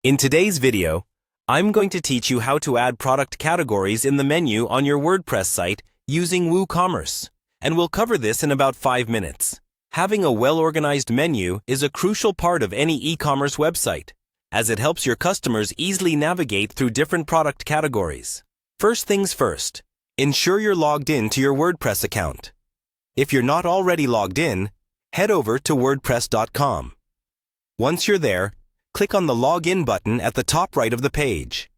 In today's video, I'm going to teach you how to add product categories in the menu on your WordPress site using Woocommerce, and we'll cover this in about 5 minutes. Having a well-organized menu is a crucial part of any e-commerce website, as it helps your customers easily navigate through different product categories. First things first, ensure you're logged in to your WordPress account. If you're not already logged in, head over to wordpress.com. Once you're there, click on the Login button at the top right of the page.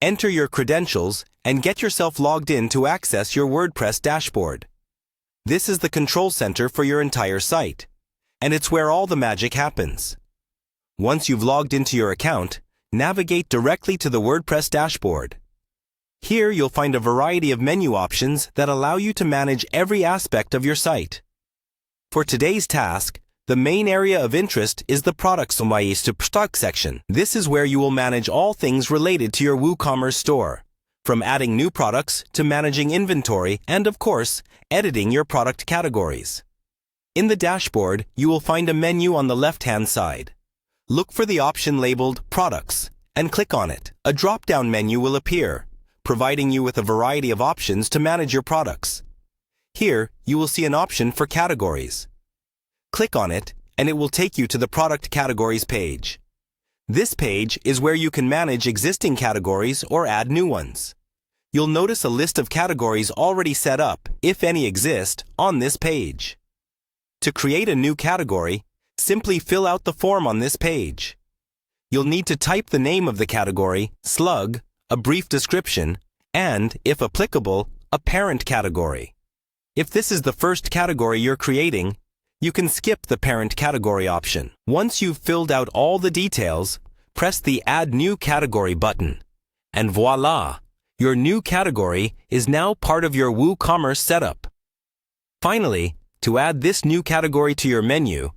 Enter your credentials and get yourself logged in to access your WordPress dashboard. This is the control center for your entire site, and it's where all the magic happens. Once you've logged into your account, navigate directly to the WordPress dashboard. Here you'll find a variety of menu options that allow you to manage every aspect of your site. For today's task, the main area of interest is the Products to Product section. This is where you will manage all things related to your WooCommerce store, from adding new products to managing inventory and, of course, editing your product categories. In the dashboard, you will find a menu on the left-hand side. Look for the option labeled Products and click on it. A drop-down menu will appear, providing you with a variety of options to manage your products. Here, you will see an option for categories. Click on it, and it will take you to the Product Categories page. This page is where you can manage existing categories or add new ones. You'll notice a list of categories already set up, if any exist, on this page. To create a new category, simply fill out the form on this page. You'll need to type the name of the category, slug, a brief description, and, if applicable, a parent category. If this is the first category you're creating, you can skip the parent category option. Once you've filled out all the details, press the Add New Category button. And voila! Your new category is now part of your WooCommerce setup. Finally, to add this new category to your menu,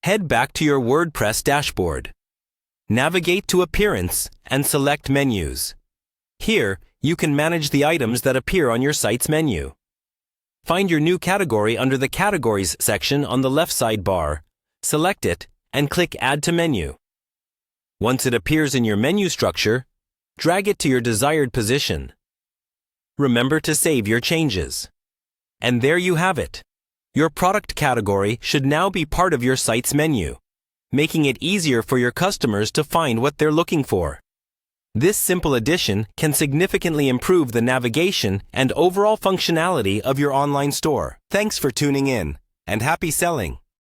head back to your WordPress dashboard. Navigate to Appearance and select Menus. Here, you can manage the items that appear on your site's menu. Find your new category under the Categories section on the left sidebar, select it, and click Add to Menu. Once it appears in your menu structure, drag it to your desired position. Remember to save your changes. And there you have it. Your product category should now be part of your site's menu, making it easier for your customers to find what they're looking for. This simple addition can significantly improve the navigation and overall functionality of your online store. Thanks for tuning in, and happy selling!